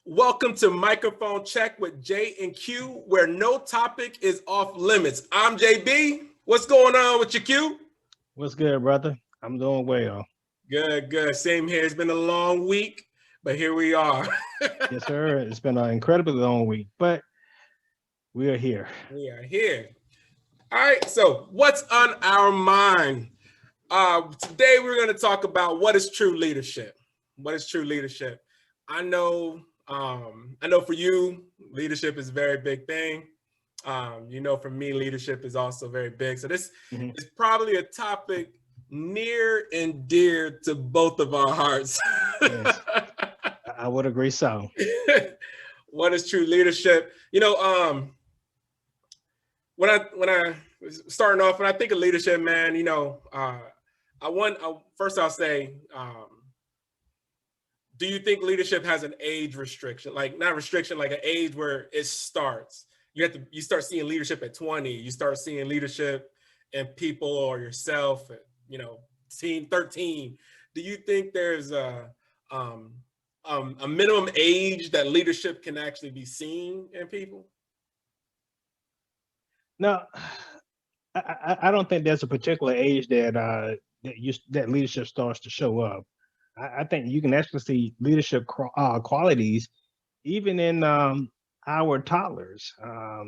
Welcome to Microphone Check with J and Q, where no topic is off limits. I'm JB. What's going on with you, Q? What's good, brother? I'm doing well. Good, good. Same here. It's been a long week, but here we are. Yes, sir. It's been an incredibly long week, but we are here. We are here. All right. So, what's on our mind? Today, we're going to talk about what is true leadership. What is true leadership? I know for you, leadership is a very big thing. For me, leadership is also very big. So this is probably a topic near and dear to both of our hearts. Yes, I would agree so. What is true leadership? When I was starting off, when I think of leadership, man, first I'll say, do you think leadership has an age restriction? Like not restriction, like an age where it starts. You start seeing leadership at 20. You start seeing leadership in people or yourself at, 13. Do you think there's a minimum age that leadership can actually be seen in people? No, I don't think there's a particular age that leadership starts to show up. I think you can actually see leadership qualities even in our toddlers. A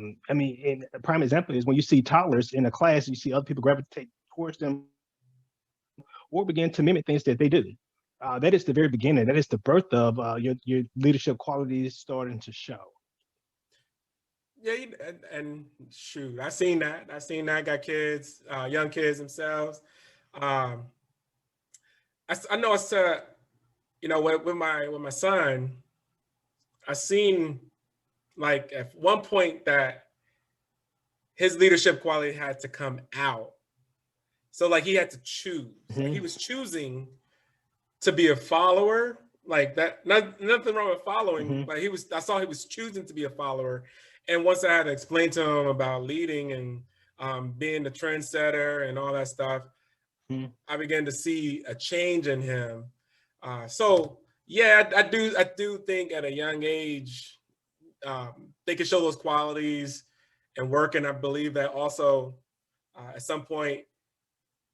prime example is when you see toddlers in a class, you see other people gravitate towards them or begin to mimic things that they do. That is the very beginning. That is the birth of your leadership qualities starting to show. Yeah, and shoot, I seen that. Got kids, young kids themselves. I know it's with my son, I seen like at one point that his leadership quality had to come out. So like he had to choose. Mm-hmm. Like he was choosing to be a follower, like that. Nothing wrong with following, but I saw he was choosing to be a follower. And once I had to explain to him about leading and being the trendsetter and all that stuff, I began to see a change in him. So yeah, I do think at a young age, they can show those qualities and work. And I believe that also at some point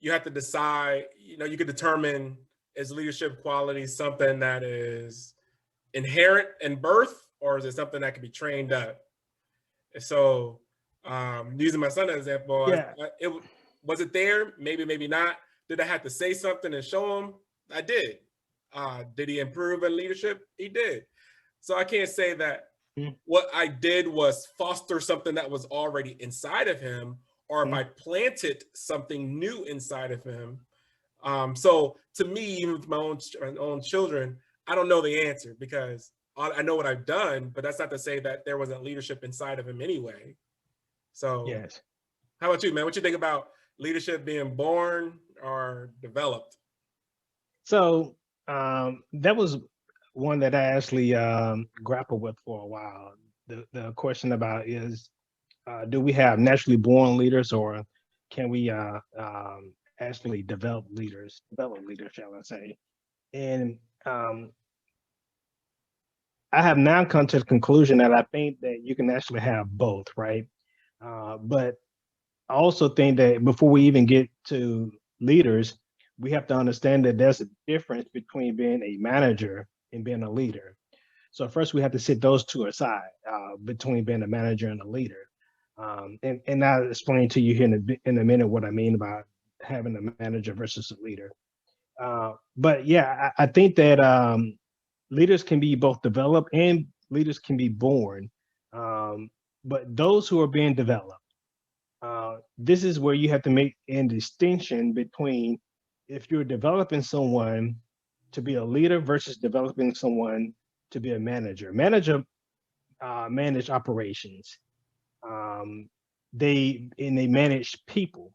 you have to decide, you could determine is leadership quality something that is inherent in birth, or is it something that can be trained up? So using my son as an example, Yeah. Was it there? Maybe not. Did I have to say something and show him? I did. Did he improve in leadership? He did. So I can't say that what I did was foster something that was already inside of him, or if I planted something new inside of him. So to me, even with my own children, I don't know the answer because I know what I've done, but that's not to say that there wasn't leadership inside of him anyway. So yes. How about you, man? What you think about leadership being born or developed? So that was one that I actually grappled with for a while. The question about is, do we have naturally born leaders, or can we actually develop leaders, shall I say? And I have now come to the conclusion that I think that you can actually have both, right? But I also think that before we even get to leaders, we have to understand that there's a difference between being a manager and being a leader. So first, we have to sit those two aside between being a manager and a leader. And I'll explain to you here in a minute what I mean about having a manager versus a leader. But yeah, I think that leaders can be both developed and leaders can be born. But those who are being developed, this is where you have to make a distinction between if you're developing someone to be a leader versus developing someone to be a manager. Manager manage operations. They manage people,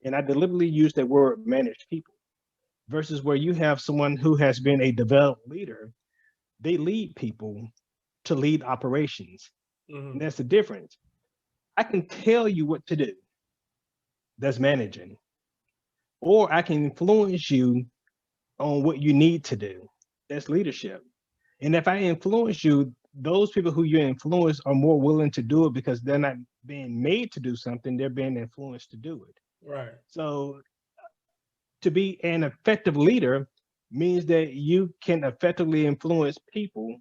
and I deliberately use that word manage people. Versus where you have someone who has been a developed leader, they lead people to lead operations. And that's the difference. I can tell you what to do. That's managing. Or I can influence you on what you need to do. That's leadership. And if I influence you, those people who you influence are more willing to do it because they're not being made to do something, they're being influenced to do it. Right. So to be an effective leader means that you can effectively influence people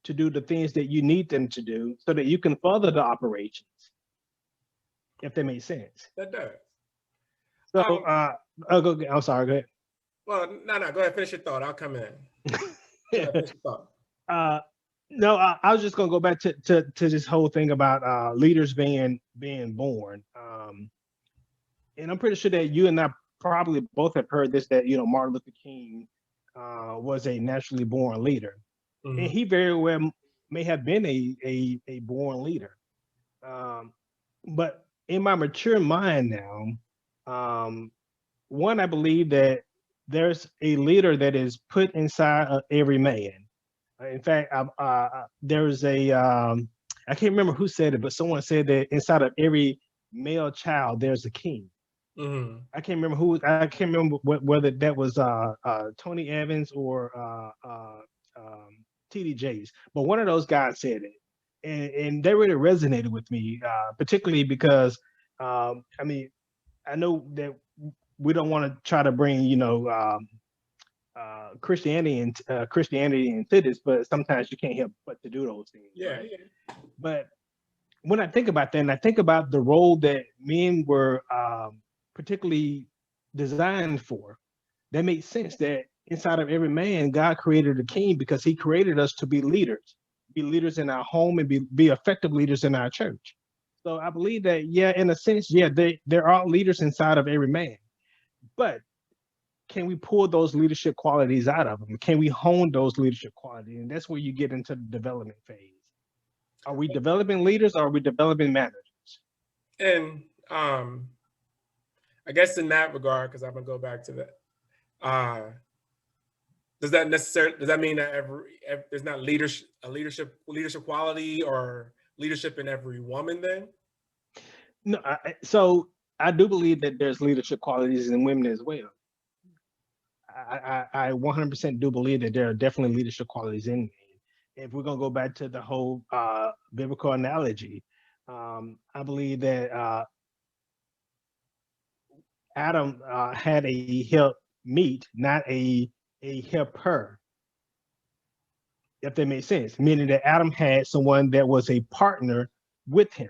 to do the things that you need them to do so that you can further the operations, if that makes sense. That does. So Um, I'm sorry, well, no, go ahead, finish your thought. I'll come in. Go ahead, go finish your thought. ahead. No, I was just gonna go back to this whole thing about leaders being born. And I'm pretty sure that you and I probably both have heard this, that Martin Luther King was a naturally born leader, and Mhm. he very well may have been a born leader. Um, but in my mature mind now, one, I believe that there's a leader that is put inside of every man. In fact, there's I can't remember who said it, but someone said that inside of every male child there's a king. Mhm. I can't remember whether that was Tony Evans or TD Jakes, but one of those guys said it, and that really resonated with me, particularly because I mean, I know that we don't want to try to bring Christianity into this, but sometimes you can't help but to do those things, Yeah, right? yeah. But when I think about that, and I think about the role that men were particularly designed for, that makes sense that inside of every man, God created a king because he created us to be leaders in our home and be effective leaders in our church. So I believe that, yeah, in a sense, yeah, there are leaders inside of every man. But can we pull those leadership qualities out of them? Can we hone those leadership qualities? And that's where you get into the development phase. Are we developing leaders or are we developing managers? And I guess in that regard, because I'm gonna go back to that. Uh, does that mean that every there's not leadership quality or leadership in every woman then? No, so I do believe that there's leadership qualities in women as well. I 100% do believe that there are definitely leadership qualities in men. If we're gonna go back to the whole biblical analogy, I believe that Adam had a help meet, not a helper, if that makes sense. Meaning that Adam had someone that was a partner with him.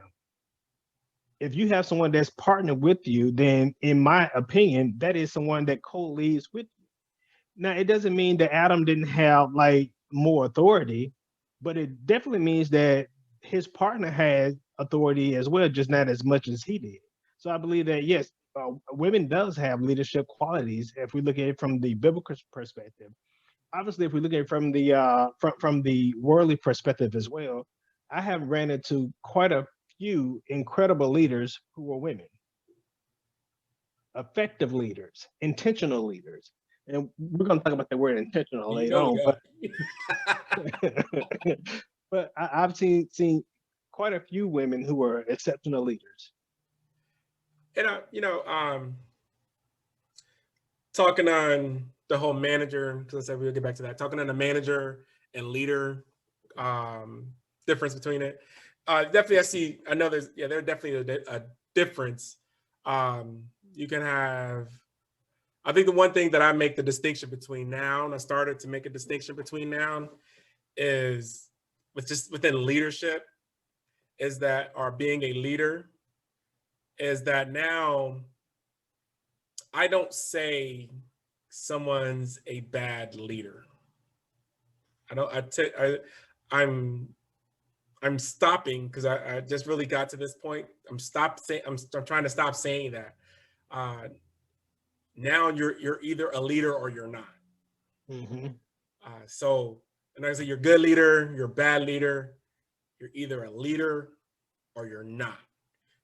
If you have someone that's partnered with you, then in my opinion, that is someone that co-leads with you. Now, it doesn't mean that Adam didn't have like more authority, but it definitely means that his partner had authority as well, just not as much as he did. So I believe that yes, women does have leadership qualities if we look at it from the biblical perspective. Obviously, if we look at it from the worldly perspective as well, I have ran into quite a few incredible leaders who were women, effective leaders, intentional leaders. And we're going to talk about the word intentional You later know we on, got. but I've seen quite a few women who are exceptional leaders. And talking on the whole manager, because I said we'll get back to that. Talking on the manager and leader um, difference between it. Definitely, I know there's definitely a difference. You can have. I think the one thing that I make the distinction between now, and I started to make a distinction between now, is with just within leadership, is that or being a leader, is that now I don't say someone's a bad leader. I don't. I'm I'm stopping because I just really got to this point. I'm trying to stop saying that. Uh, Now you're either a leader or you're not. Mm-hmm. So, and I say you're a good leader, you're a bad leader. You're either a leader or you're not.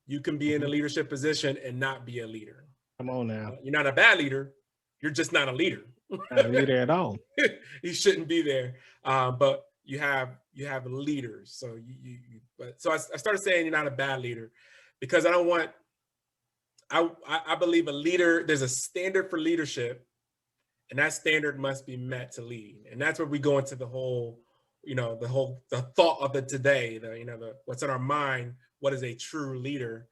You can be in a Mm-hmm. leadership position and not be a leader. Come on now, You're not a bad leader. You're just not a leader. not a leader at all. You shouldn't be there. But you have leaders. So but so I started saying you're not a bad leader because I don't want. I believe a leader. There's a standard for leadership, and that standard must be met to lead. And that's where we go into the whole the thought of the today, what's in our mind, what is a true leader.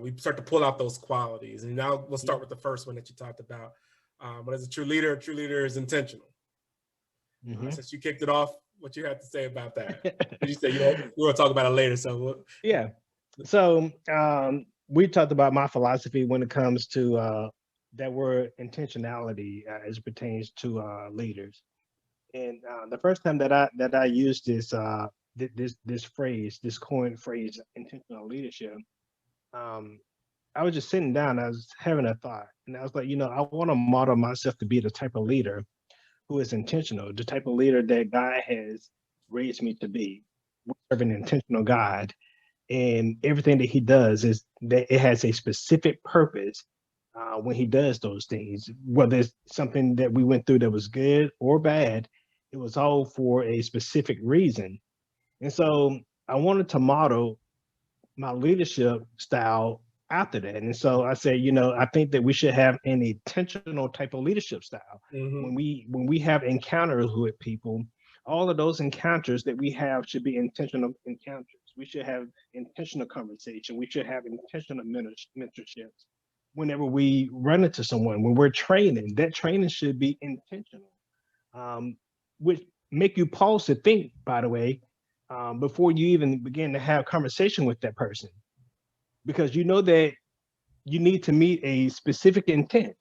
We start to pull out those qualities, and now we'll start with the first one that you talked about. What is a true leader? A true leader is intentional. Since you kicked it off, what you had to say about that? You said we'll talk about it later. So yeah. So we talked about my philosophy when it comes to that word intentionality as it pertains to leaders. And the first time that I used this phrase, this coined phrase, intentional leadership, um, I was just sitting down. I was having a thought, and I was like, I want to model myself to be the type of leader who is intentional, the type of leader that God has raised me to be. We serve an intentional God, and everything that He does is that it has a specific purpose. When He does those things, whether it's something that we went through that was good or bad, it was all for a specific reason. And so I wanted to model my leadership style after that. And so I said, I think that we should have an intentional type of leadership style. When we have encounters with people, all of those encounters that we have should be intentional encounters. We should have intentional conversation. We should have intentional mentorships. Whenever we run into someone, when we're training, that training should be intentional, which make you pause to think, by the way, before you even begin to have conversation with that person, because you know that you need to meet a specific intent.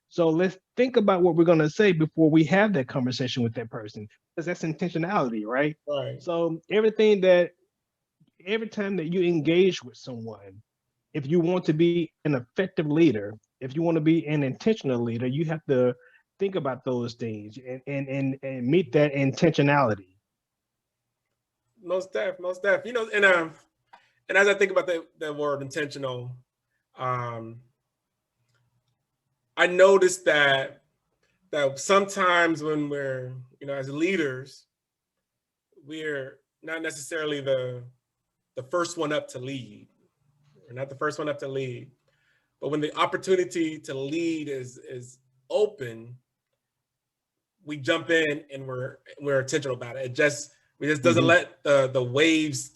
So let's think about what we're going to say before we have that conversation with that person, because that's intentionality, right? right. So every time that you engage with someone, if you want to be an effective leader, if you want to be an intentional leader, you have to think about those things and meet that intentionality. Most def, most def. And as I think about the word intentional, um, I noticed that sometimes when we're, as leaders, we're not necessarily the first one up to lead. We're not the first one up to lead. But when the opportunity to lead is open, we jump in and we're intentional about it. We just doesn't let the waves,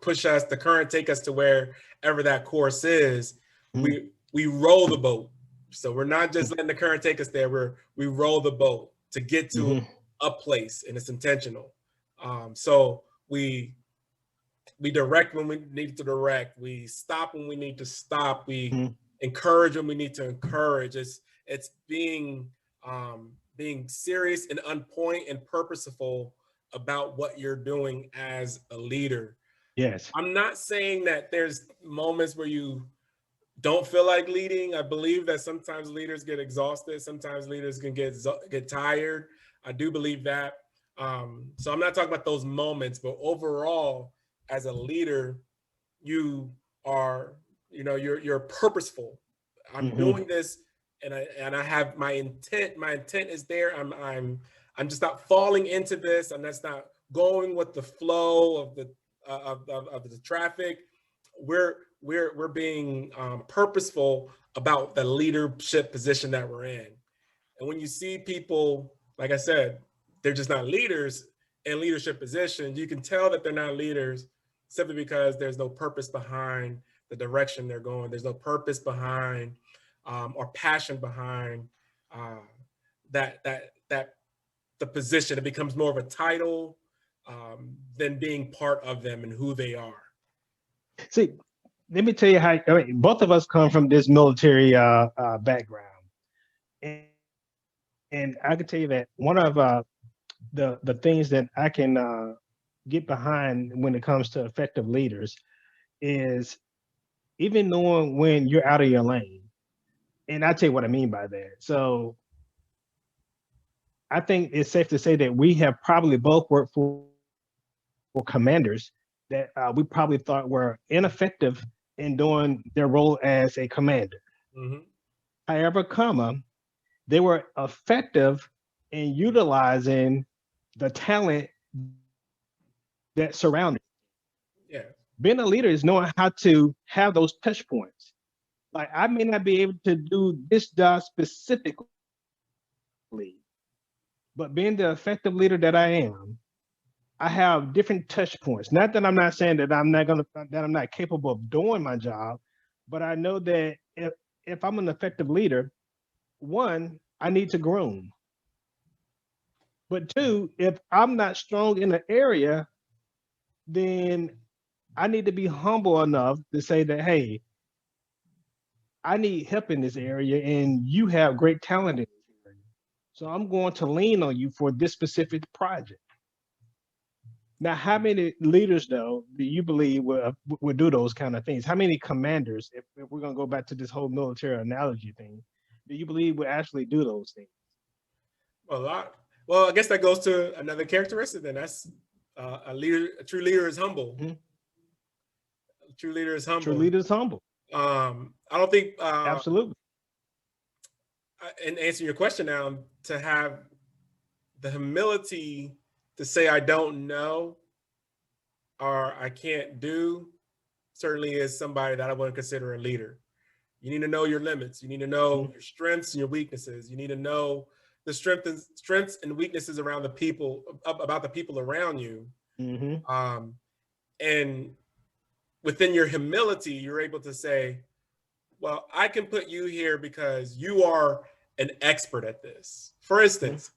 push us, the current take us to wherever that course is. We row the boat. So we're not just letting the current take us there. We roll the boat to get to a place, and it's intentional. So we direct when we need to direct. We stop when we need to stop. We encourage when we need to encourage. It's being serious and on point and purposeful about what you're doing as a leader. Yes. I'm not saying that there's moments where you don't feel like leading. I believe that sometimes leaders get exhausted. Sometimes leaders can get tired. I do believe that. So I'm not talking about those moments, but overall, as a leader, you are, you're purposeful. I'm doing this, and I have my intent. My intent is there. I'm just not falling into this. I'm just not going with the flow of the traffic. We're being purposeful about the leadership position that we're in. And when you see people, like I said, they're just not leaders in leadership positions, you can tell that they're not leaders simply because there's no purpose behind the direction they're going. There's no purpose behind or passion behind that the position. It becomes more of a title than being part of them and who they are. See, let me tell you how. Both of us come from this military background, and I can tell you that one of the things that I can get behind when it comes to effective leaders is even knowing when you're out of your lane. And I'll tell you what I mean by that. So I think it's safe to say that we have probably both worked for commanders that we probably thought were ineffective in doing their role as a commander. However, they were effective in utilizing the talent that surrounded. Yeah. Being a leader is knowing how to have those touch points. Like I may not be able to do this job specifically, but being the effective leader that I am, I have different touch points. Not that I'm not saying that I'm not capable of doing my job, but I know that if I'm an effective leader, one, I need to groom. But two, if I'm not strong in an area, then I need to be humble enough to say that, hey, I need help in this area and you have great talent in this area. So I'm going to lean on you for this specific project. Now, how many leaders, though, do you believe will do those kind of things? How many commanders, if we're going to go back to this whole military analogy thing, do you believe will actually do those things? A lot. Well, I guess that goes to another characteristic. Then that's a leader. A true leader is humble. Mm-hmm. A true leader is True humble. leader is humble. I don't think. Absolutely. And answering your question now, to have the humility to say I don't know or I can't do, certainly is somebody that I want to consider a leader. You need to know your limits. You need to know your strengths and your weaknesses. You need to know the strengths and weaknesses around the people, about the people around you. Mm-hmm. And within your humility, you're able to say, well, I can put you here because you are an expert at this. For instance,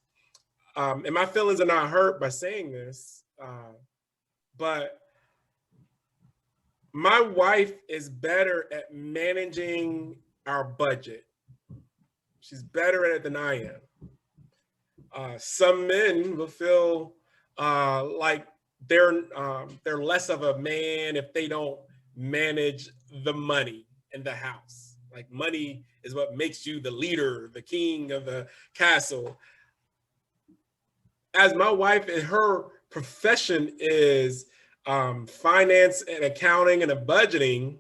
and my feelings are not hurt by saying this, but my wife is better at managing our budget. She's better at it than I am. Some men will feel like they're less of a man if they don't manage the money in the house. Like money is what makes you the leader, the king of the castle. As my wife, and her profession is finance and accounting and budgeting,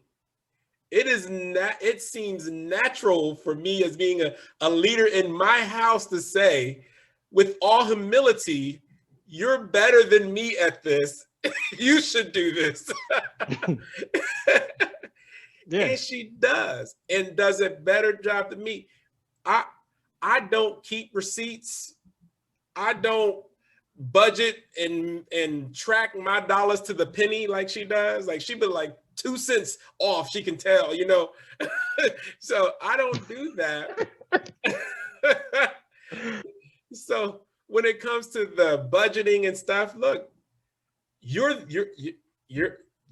it seems natural for me as being a leader in my house to say, with all humility, you're better than me at this. You should do this. Yeah. And she does, and does a better job than me. I don't keep receipts. I don't budget and track my dollars to the penny like she does. Like she be like 2 cents off, she can tell, you know. So I don't do that. So when it comes to the budgeting and stuff, look, you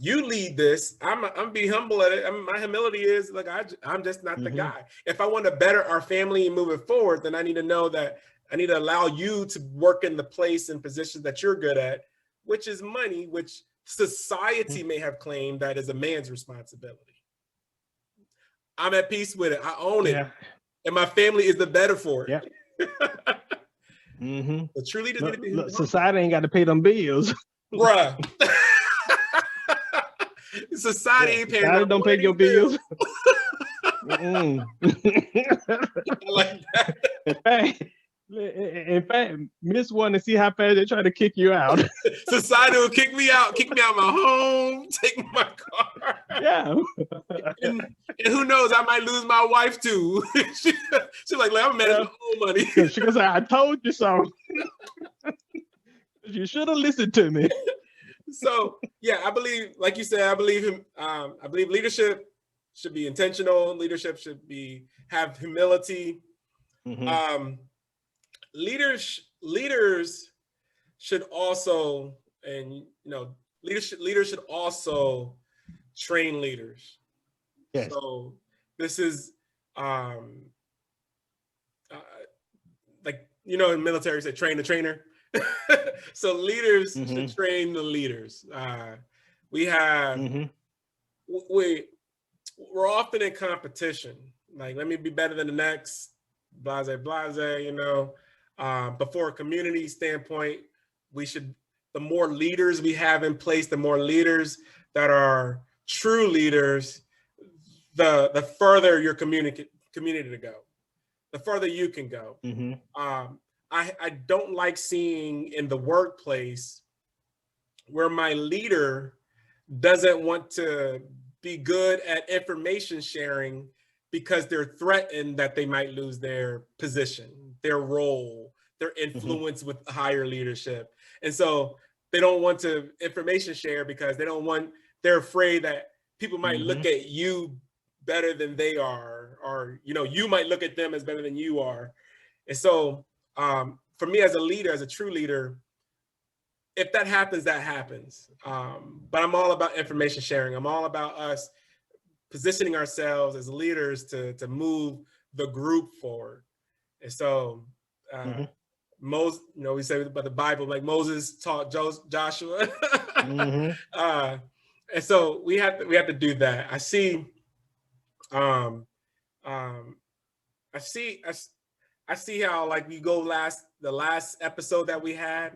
lead this. I'm be humble at it. My humility is like I'm just not the guy. If I want to better our family and move it forward, then I need to know that I need to allow you to work in the place and positions that you're good at, which is money, which society may have claimed that is a man's responsibility. I'm at peace with it. I own it, and my family is the better for it. But truly, society ain't got to pay them bills, bruh. Society ain't paying. Society don't pay your bills. I like that. In fact, Miss wanted to see how fast they try to kick you out. Society will kick me out my home, take my car. Yeah. And who knows, I might lose my wife too. She's like, I'm managing my own money. She goes, I told you so. You should have listened to me. So yeah, I believe, like you said, I believe leadership should be intentional. Leadership should have humility. Leaders should also, and you know, leaders should also train leaders. Yes. So this is like, you know, in military say train the trainer. So leaders should train the leaders. We have we're often in competition. Like, let me be better than the next, blase, you know. But for a community standpoint, the more leaders we have in place, the more leaders that are true leaders, the further your community to go, the further you can go. I don't like seeing in the workplace where my leader doesn't want to be good at information sharing because they're threatened that they might lose their position, their role, their influence with higher leadership. And so they don't want to information share because they're afraid that people might look at you better than they are, or you might look at them as better than you are. And so for me as a leader, as a true leader, if that happens, that happens. But I'm all about information sharing. I'm all about us positioning ourselves as leaders to move the group forward. And so Moses, we say about the Bible, like Moses taught Joshua. And so we have to do that. I see I see how, like, we go the last episode that we had,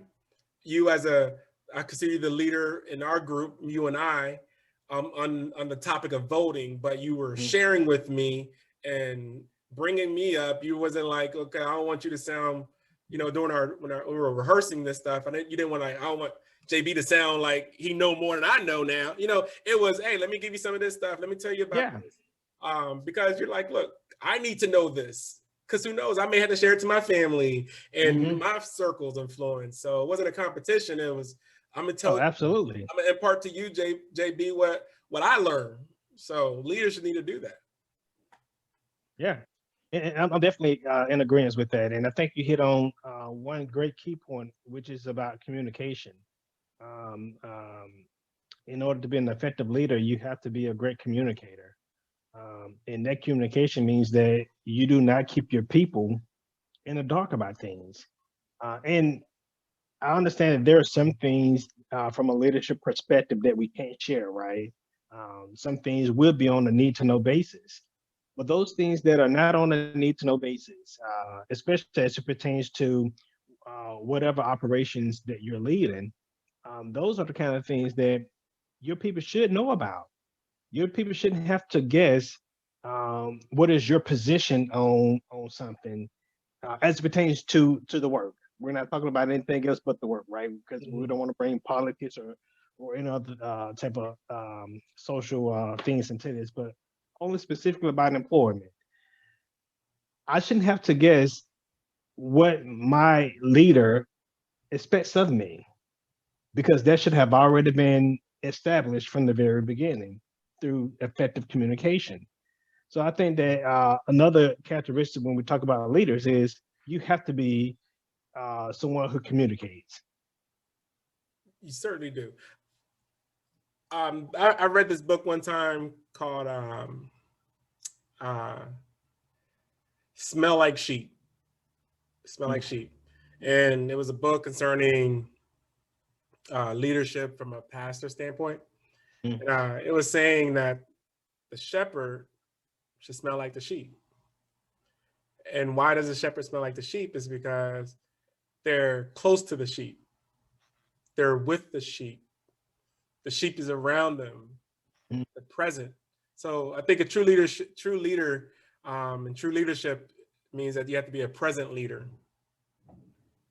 I consider you the leader in our group, you and I, on the topic of voting, but you were sharing with me and bringing me up. You wasn't like, okay, I don't want you to sound, during when we were rehearsing this stuff, and you didn't want, like, I don't want JB to sound like he know more than I know now. It was, hey, let me give you some of this stuff. Let me tell you about this. Because you're like, look, I need to know this, because who knows, I may have to share it to my family and my circles influence. So it wasn't a competition. It was, I'm gonna tell absolutely. I'm gonna impart to you, JB, what I learned. So leaders should need to do that. Yeah, and I'm definitely in agreement with that. And I think you hit on one great key point, which is about communication. Um, um, in order to be an effective leader, you have to be a great communicator. And that communication means that you do not keep your people in the dark about things. And I understand that there are some things from a leadership perspective that we can't share, right? Some things will be on a need to know basis. But those things that are not on a need to know basis, especially as it pertains to whatever operations that you're leading, those are the kind of things that your people should know about. Your people shouldn't have to guess what is your position on something as it pertains to the work. We're not talking about anything else but the work, right? Because we don't want to bring politics or any other type of social things into this, but only specifically about employment. I shouldn't have to guess what my leader expects of me, because that should have already been established from the very beginning through effective communication. So I think that another characteristic when we talk about leaders is you have to be someone who communicates. You certainly do. I read this book one time called uh, "Smell Like Sheep." Smell Like Sheep, and it was a book concerning leadership from a pastor standpoint. And it was saying that the shepherd should smell like the sheep. And why does the shepherd smell like the sheep? Is because they're close to the sheep. They're with the sheep. The sheep is around them. They're present. So I think a true leader, and true leadership means that you have to be a present leader.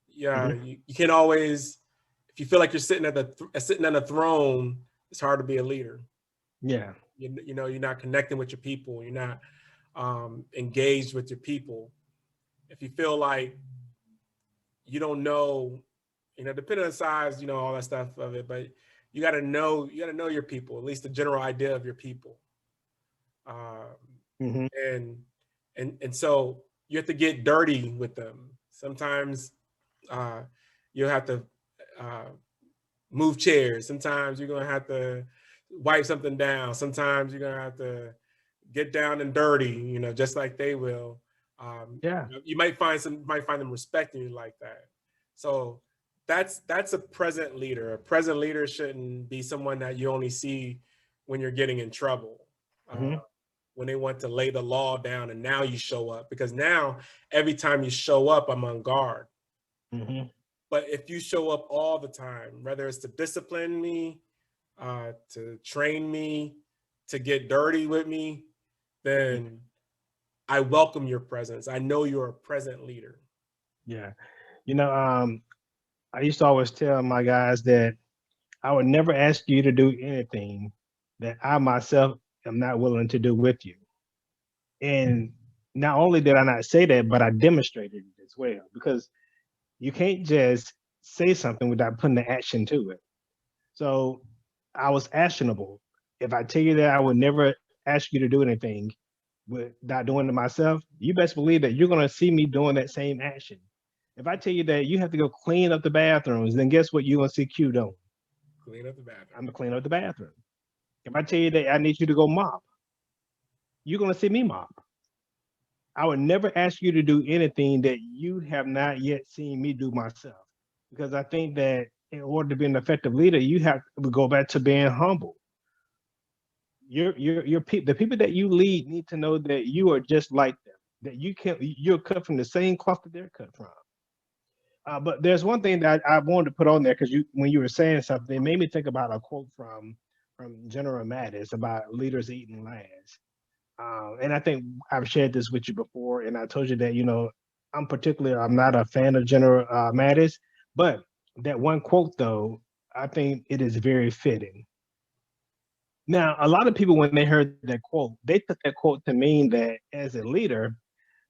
Yeah, you can't always, if you feel like you're sitting on a throne, it's hard to be a leader. Yeah. You're not connecting with your people. You're not engaged with your people. If you feel like you don't know, depending on the size, all that stuff of it, but you got to know your people, at least the general idea of your people. And so you have to get dirty with them. Sometimes you'll have to move chairs. Sometimes you're going to have to wipe something down. Sometimes you're going to have to get down and dirty, just like they will. You might find them respecting you like that. So that's a present leader. A present leader shouldn't be someone that you only see when you're getting in trouble, when they want to lay the law down, and now you show up, because now every time you show up, I'm on guard. But if you show up all the time, whether it's to discipline me, to train me, to get dirty with me, then I welcome your presence. I know you're a present leader. Yeah. I used to always tell my guys that I would never ask you to do anything that I myself am not willing to do with you. And not only did I not say that, but I demonstrated it as well, because you can't just say something without putting the action to it. So I was actionable. If I tell you that I would never ask you to do anything without doing it myself, you best believe that you're going to see me doing that same action. If I tell you that you have to go clean up the bathrooms, then guess what you're going to see Q doing? Clean up the bathroom. I'm going to clean up the bathroom. If I tell you that I need you to go mop, you're going to see me mop. I would never ask you to do anything that you have not yet seen me do myself. Because I think that in order to be an effective leader, you have to go back to being humble. The people that you lead need to know that you are just like them, that you're cut from the same cloth that they're cut from. But there's one thing that I wanted to put on there because when you were saying something, it made me think about a quote from General Mattis about leaders eating last. And I think I've shared this with you before, and I told you that I'm not a fan of General Mattis, but that one quote though, I think it is very fitting. Now, a lot of people when they heard that quote, they took that quote to mean that as a leader,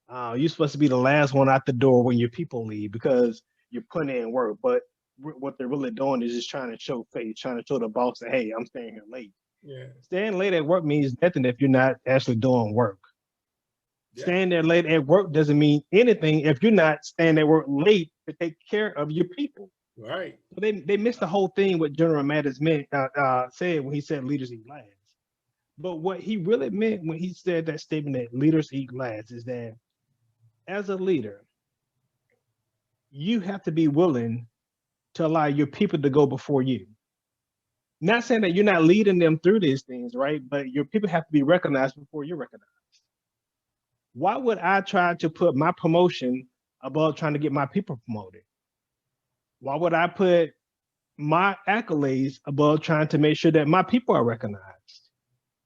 you're supposed to be the last one out the door when your people leave because you're putting in work. But what they're really doing is just trying to show face, trying to show the boss that, hey, I'm staying here late. Yeah. Staying late at work means nothing if you're not actually doing work. Yeah. Staying there late at work doesn't mean anything if you're not staying at work late to take care of your people. Right. So they missed the whole thing what General Mattis said when he said leaders eat last. But what he really meant when he said that statement that leaders eat last is that as a leader, you have to be willing to allow your people to go before you. Not saying that you're not leading them through these things, right? But your people have to be recognized before you're recognized. Why would I try to put my promotion above trying to get my people promoted? Why would I put my accolades above trying to make sure that my people are recognized?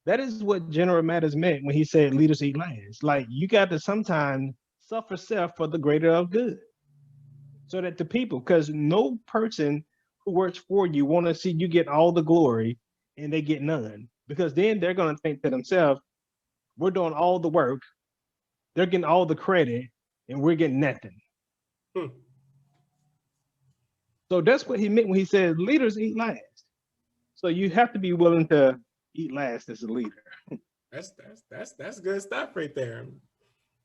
That is what General Matters meant when he said leaders eat last. Like you got to sometimes suffer self for the greater of good. So that the people, because no person who works for you want to see you get all the glory and they get none. Because then they're going to think to themselves, we're doing all the work, they're getting all the credit, and we're getting nothing. Hmm. So that's what he meant when he said leaders eat last. So you have to be willing to eat last as a leader. That's good stuff right there.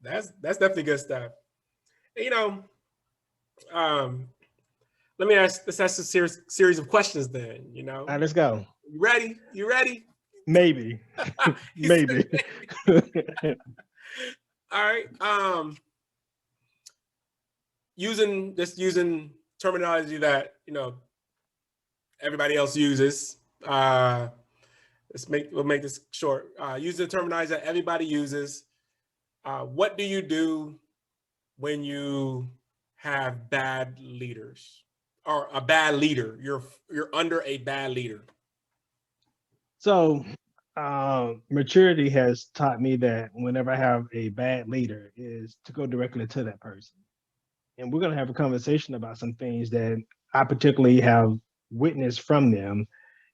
That's definitely good stuff. You know, um, let's ask a series of questions then. You All know, right, let's go. you ready? You ready? Maybe. Maybe. All right. Using terminology that everybody else uses. We'll make this short. Using the terminology that everybody uses. What do you do when you have bad leaders or a bad leader? You're under a bad leader. So maturity has taught me that whenever I have a bad leader is to go directly to that person. And we're going to have a conversation about some things that I particularly have witnessed from them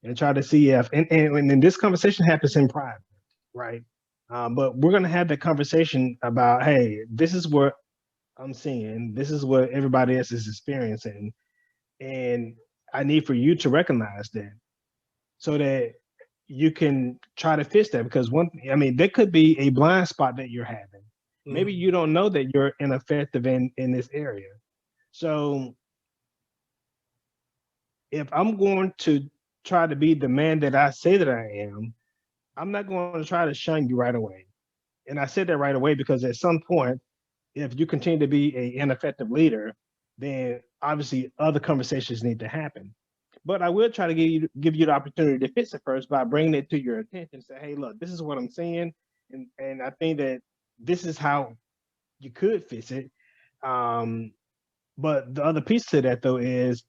and try to see if, and this conversation happens in private, right? But we're going to have that conversation about, hey, this is what I'm seeing. This is what everybody else is experiencing. And I need for you to recognize that so that you can try to fix that because there could be a blind spot that you're having. Maybe you don't know that you're ineffective in this area. So if I'm going to try to be the man that I say that I am, I'm not going to try to shun you right away. And I said that right away because at some point, if you continue to be an ineffective leader, then obviously other conversations need to happen. But I will try to give you the opportunity to fix it first by bringing it to your attention. Say, hey, look, this is what I'm saying, and I think that this is how you could fix it. But the other piece to that though is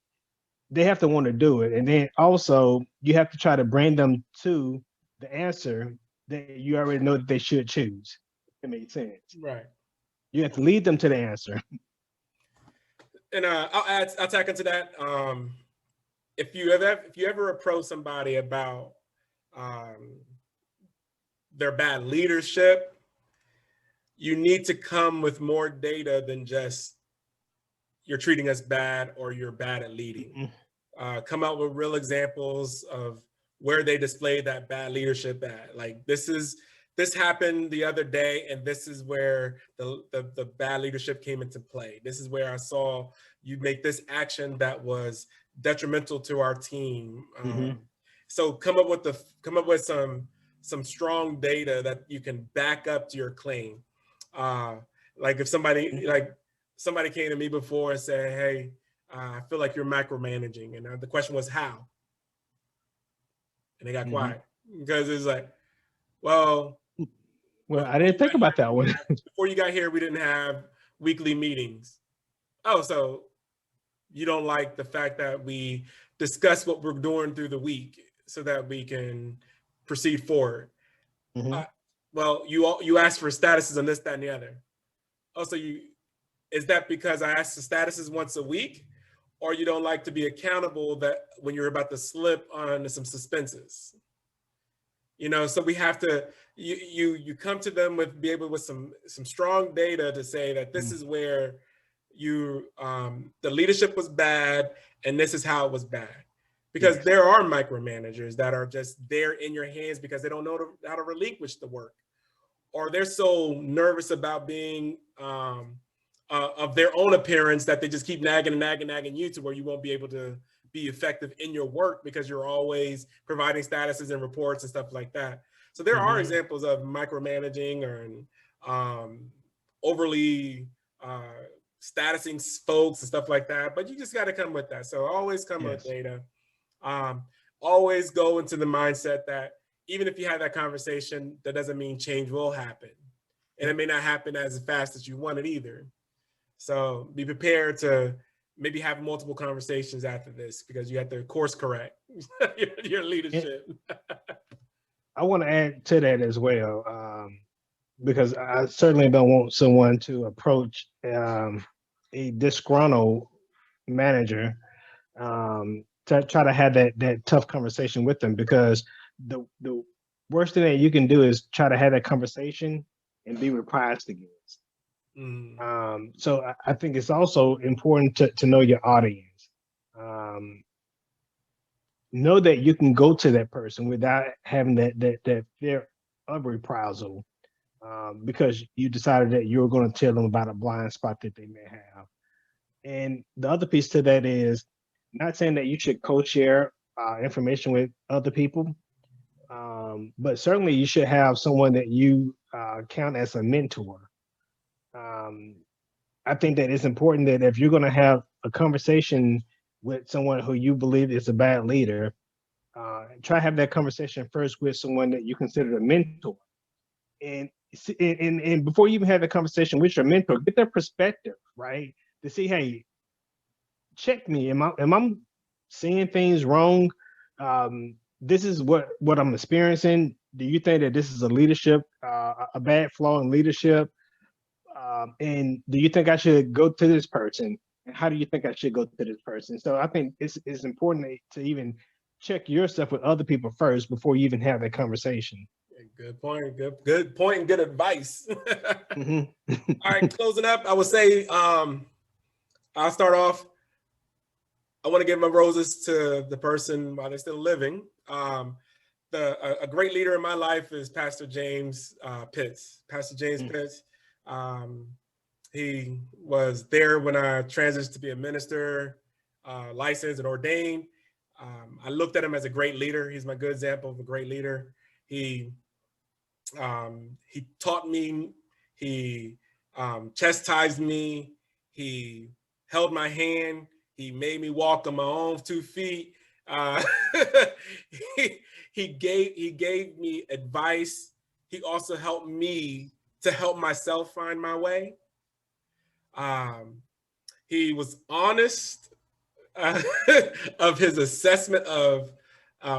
they have to want to do it, and then also you have to try to bring them to the answer that you already know that they should choose. It makes sense. Right. You have to lead them to the answer. And I'll tack into that. If you ever approach somebody about their bad leadership, you need to come with more data than just you're treating us bad or you're bad at leading. Come out with real examples of where they displayed that bad leadership at. Like this happened the other day, and this is where the bad leadership came into play. This is where I saw you make this action that was detrimental to our team. So come up with some strong data that you can back up to your claim. Like if somebody came to me before and said, "Hey, I feel like you're micromanaging," and the question was how, and they got quiet because it's like, well, I didn't think about that one. Before you got here, we didn't have weekly meetings. Oh, so you don't like the fact that we discuss what we're doing through the week so that we can proceed forward. Well, you asked for statuses on this, that, and the other. Also, is that because I asked the statuses once a week, or you don't like to be accountable that when you're about to slip on some suspenses? So we have to, you come to them with some strong data to say that this is where the leadership was bad and this is how it was bad. Because there are micromanagers that are just there in your hands because they don't know how to relinquish the work, or they're so nervous about being of their own appearance that they just keep nagging you to where you won't be able to be effective in your work because you're always providing statuses and reports and stuff like that. So there are examples of micromanaging or overly statusing folks and stuff like that, but you just got to come with that. So always come with data. Always go into the mindset that even if you have that conversation, that doesn't mean change will happen. And it may not happen as fast as you want it either. So be prepared to maybe have multiple conversations after this because you have to course correct your leadership. I want to add to that as well, because I certainly don't want someone to approach a disgruntled manager to try to have that tough conversation with them, because the worst thing that you can do is try to have that conversation and be reprised against. So I think it's also important to know your audience. Know that you can go to that person without having that fear of reprisal, because you decided that you're going to tell them about a blind spot that they may have. And the other piece to that is not saying that you should co-share information with other people, but certainly you should have someone that you count as a mentor. I think that it's important that if you're going to have a conversation with someone who you believe is a bad leader, try to have that conversation first with someone that you consider a mentor. And before you even have a conversation with your mentor, get their perspective, right? To see, hey, check me. Am I seeing things wrong? This is what I'm experiencing. Do you think that this is a bad flaw in leadership? And do you think I should go to this person? And how do you think I should go to this person? So I think it's important to even check yourself with other people first before you even have that conversation. Good point. Good point and good advice. All right, closing up, I would say I'll start off. I want to give my roses to the person while they're still living. A great leader in my life is Pastor James Pitts. Pastor James Pitts. He was there when I transitioned to be a minister, licensed and ordained. I looked at him as a great leader. He's my good example of a great leader. He taught me, he chastised me, he held my hand, he made me walk on my own 2 feet. He gave me advice. He also helped me to help myself find my way. He was honest of his assessment of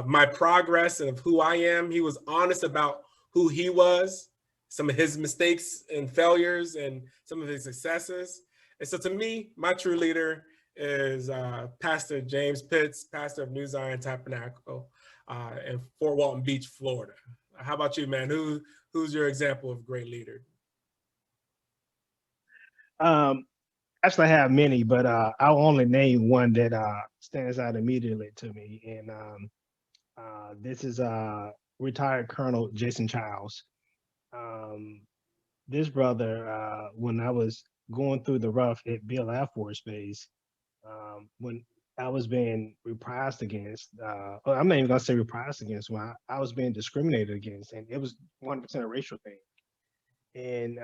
my progress and of who I am. He was honest about who he was, some of his mistakes and failures, and some of his successes. And so to me, my true leader is Pastor James Pitts, pastor of New Zion Tabernacle in Fort Walton Beach, Florida. How about you, man? Who's your example of great leader? I actually I have many, but I'll only name one that stands out immediately to me. And this is retired Colonel Jason Childs. Um, this brother, when I was going through the rough at Beale Air Force Base, when I was being reprised against, or I'm not even gonna say reprised against, when I was being discriminated against, and it was 100% a racial thing. And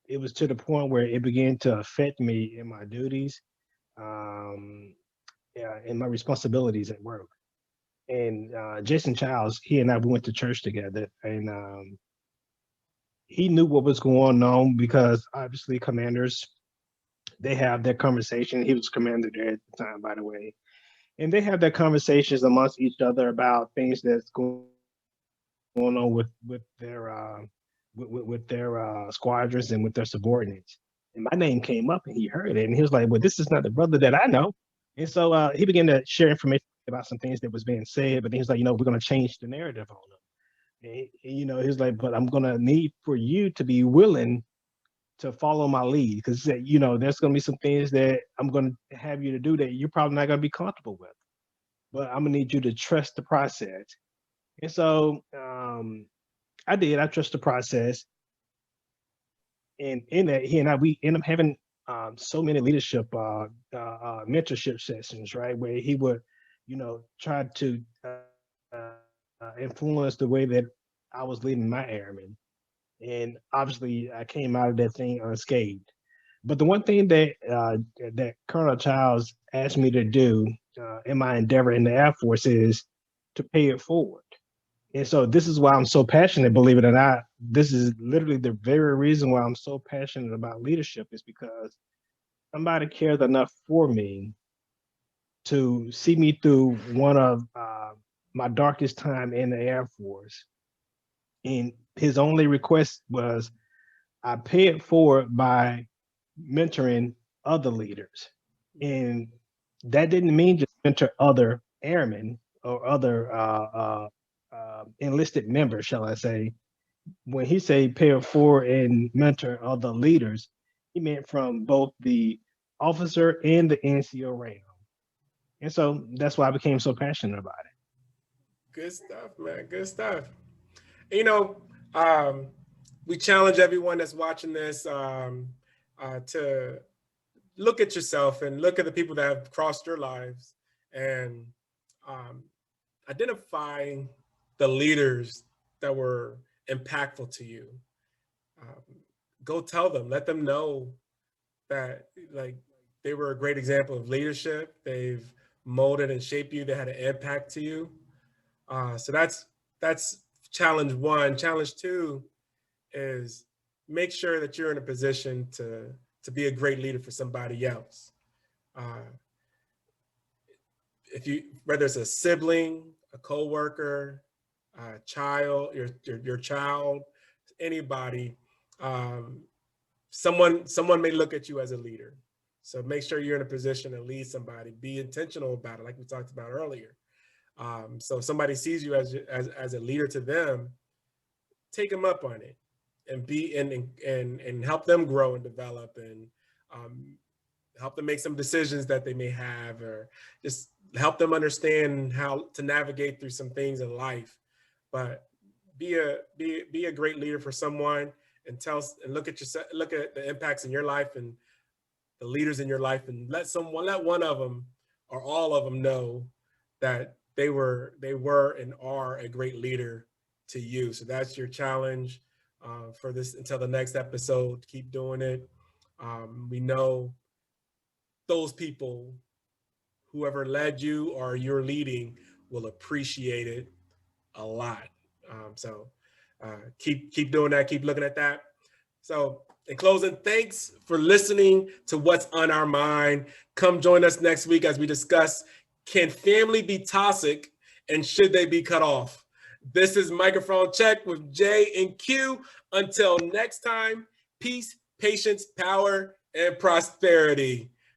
it was to the point where it began to affect me in my duties, um, yeah, and my responsibilities at work. And Jason Childs, he and I we went to church together, and he knew what was going on because obviously commanders they have their conversation. He was commander there at the time, by the way, and they have their conversations amongst each other about things that's going on with their squadrons and with their subordinates. And my name came up, and he heard it, and he was like, "Well, this is not the brother that I know." And so he began to share information about some things that was being said, but then he's like, "We're going to change the narrative on them." He's like, "But I'm going to need for you to be willing to follow my lead, because there's going to be some things that I'm going to have you to do that you're probably not going to be comfortable with, but I'm going to need you to trust the process." And so I did. I trust the process, and in that, he and I we end up having so many leadership mentorship sessions, right, where he would, try to influence the way that I was leading my airmen, and obviously I came out of that thing unscathed. But the one thing that Colonel Childs asked me to do in my endeavor in the Air Force is to pay it forward. And so this is why I'm so passionate, believe it or not. This is literally the very reason why I'm so passionate about leadership, is because somebody cares enough for me to see me through one of my darkest time in the Air Force. And his only request was I pay it forward by mentoring other leaders. And that didn't mean just mentor other airmen or other enlisted members, shall I say. When he said pay it forward and mentor other leaders, he meant from both the officer and the NCO rank. And so that's why I became so passionate about it. Good stuff, man. Good stuff. You know, um, we challenge everyone that's watching this to look at yourself and look at the people that have crossed your lives, and um, identify the leaders that were impactful to you. Um, Go tell them, let them know that like they were a great example of leadership. They've molded and shaped you. They had an impact to you. So that's challenge one. Challenge two is make sure that you're in a position to be a great leader for somebody else. Uh, if you whether it's a sibling, a coworker, a child, your child, anybody, um, someone may look at you as a leader. So make sure you're in a position to lead somebody. Be intentional about it, like we talked about earlier. So if somebody sees you as a leader to them, take them up on it, and be and help them grow and develop, and um, help them make some decisions that they may have, or just help them understand how to navigate through some things in life. But be a great leader for someone, and look at look at the impacts in your life and the leaders in your life, and let one of them or all of them know that they were and are a great leader to you. So that's your challenge for this until the next episode. Keep doing it. We know those people, whoever led you or you're leading, will appreciate it a lot. Keep doing that. Keep looking at that. So in closing, thanks for listening to What's on Our Mind. Come join us next week as we discuss, can family be toxic and should they be cut off? This is Microphone Check with J and Q. Until next time, peace, patience, power, and prosperity.